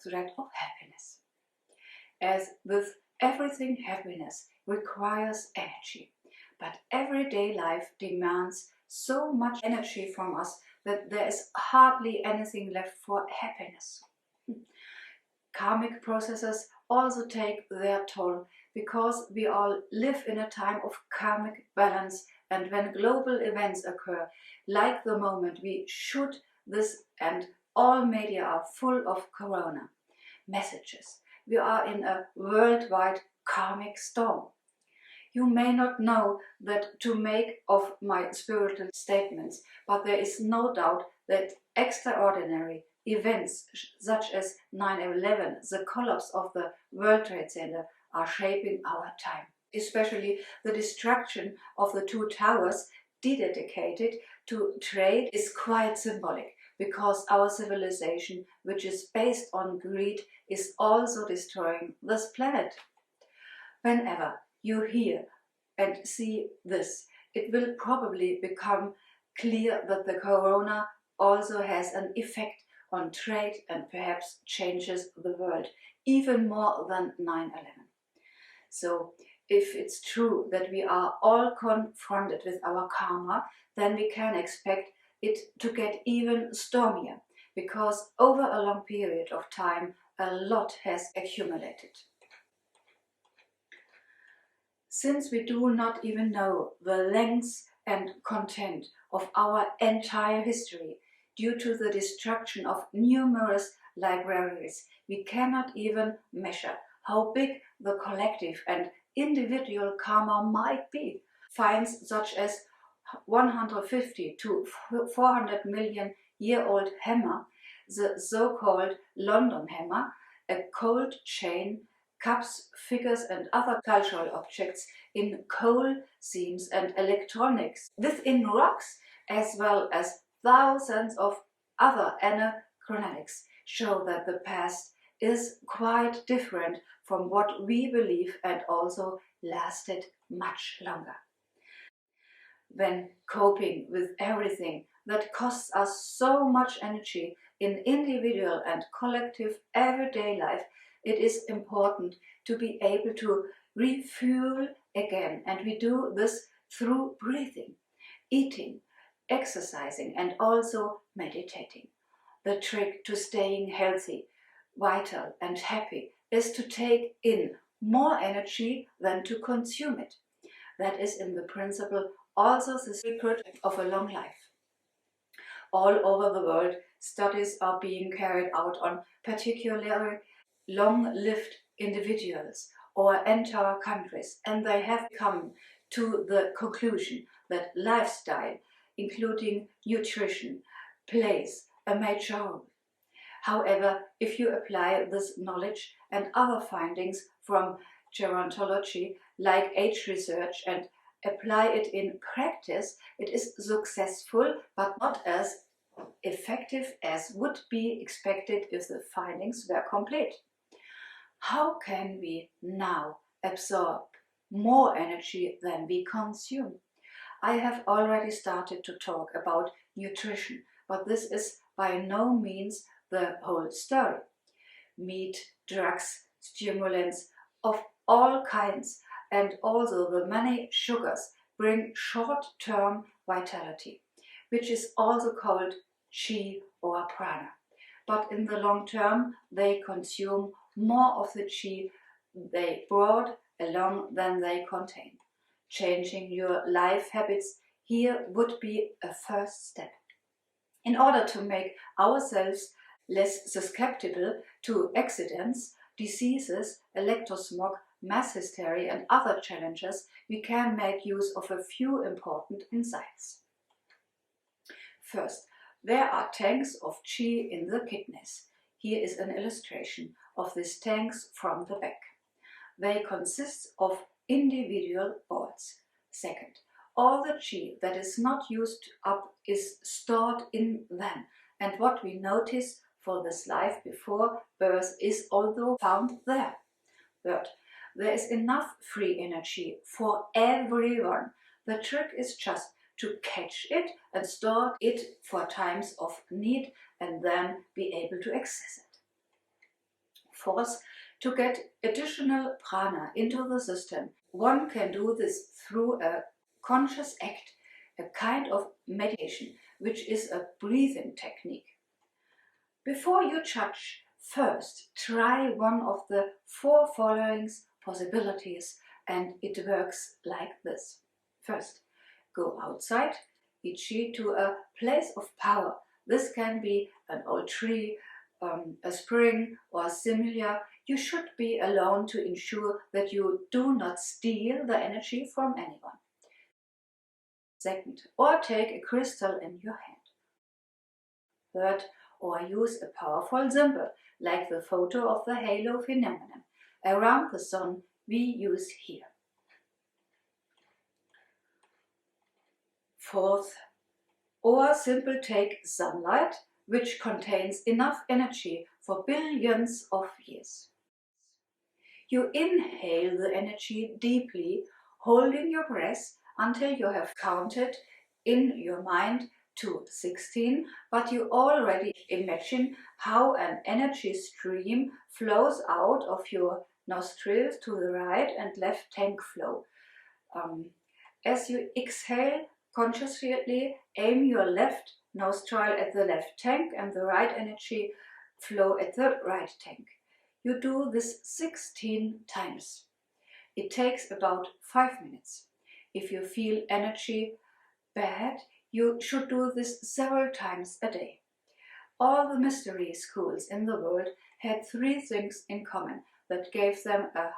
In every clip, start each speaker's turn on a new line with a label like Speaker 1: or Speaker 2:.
Speaker 1: thread of happiness. As with everything, happiness requires energy, but everyday life demands so much energy from us that there is hardly anything left for happiness. Karmic processes also take their toll because we all live in a time of karmic balance, and when global events occur, like the moment we shoot this and all media are full of corona messages, we are in a worldwide karmic storm. You may not know that to make of my spiritual statements, but there is no doubt that extraordinary events such as 9/11, the collapse of the World Trade Center, are shaping our time. Especially the destruction of the two towers dedicated to trade is quite symbolic, because our civilization, which is based on greed, is also destroying this planet. Whenever you hear and see this, it will probably become clear that the corona also has an effect on trade and perhaps changes the world even more than 9/11. So if it's true that we are all confronted with our karma, then we can expect it to get even stormier, because over a long period of time a lot has accumulated. Since we do not even know the length and content of our entire history due to the destruction of numerous libraries, we cannot even measure how big the collective and individual karma might be. Finds such as 150 to 400 million year old hammer, the so-called London hammer, a cold chain, cups, figures and other cultural objects in coal seams and electronics within rocks, as well as thousands of other anachronisms, show that the past is quite different from what we believe and also lasted much longer. When coping with everything that costs us so much energy in individual and collective everyday life, it is important to be able to refuel again, and we do this through breathing, eating, exercising and also meditating. The trick to staying healthy, vital and happy is to take in more energy than to consume it. That is in the principle also the secret of a long life. All over the world, studies are being carried out on particularly long-lived individuals or entire countries, and they have come to the conclusion that lifestyle, including nutrition, plays a major role. However, if you apply this knowledge and other findings from gerontology, like age research, and apply it in practice, it is successful but not as effective as would be expected if the findings were complete. How can we now absorb more energy than we consume? I have already started to talk about nutrition, but this is by no means the whole story. Meat, drugs, stimulants of all kinds and also the many sugars bring short-term vitality, which is also called chi or prana. But in the long term they consume more of the chi they brought along than they contain. Changing your life habits here would be a first step. In order to make ourselves less susceptible to accidents, diseases, electrosmog, mass hysteria and other challenges, we can make use of a few important insights. First, there are tanks of qi in the kidneys. Here is an illustration of these tanks from the back. They consist of individual balls. Second, all the qi that is not used up is stored in them, and what we notice for this life before birth is also found there. Third, there is enough free energy for everyone. The trick is just to catch it and store it for times of need and then be able to access it. Fourth, to get additional prana into the system, one can do this through a conscious act, a kind of meditation, which is a breathing technique. Before you judge, first try one of the four following possibilities, and it works like this. First, go outside, e.g. to a place of power. This can be an old tree, a spring or similar. You should be alone to ensure that you do not steal the energy from anyone. Second, or take a crystal in your hand. Third, or use a powerful symbol, like the photo of the halo phenomenon around the sun we use here. Fourth, or simply take sunlight, which contains enough energy for billions of years. You inhale the energy deeply, holding your breath until you have counted in your mind to 16, but you already imagine how an energy stream flows out of your nostrils to the right and left tank flow. As you exhale, consciously aim your left nostril at the left tank and the right energy flow at the right tank. You do this 16 times. It takes about 5 minutes. If you feel energy bad, you should do this several times a day. All the mystery schools in the world had 3 things in common that gave them a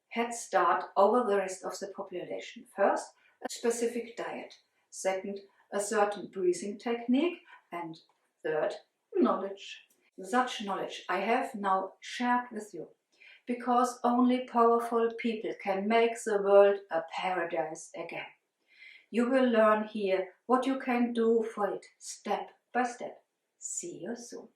Speaker 1: head start over the rest of the population. First, a specific diet. Second, a certain breathing technique. And third, knowledge. Such knowledge I have now shared with you, because only powerful people can make the world a paradise again. You will learn here what you can do for it step by step. See you soon.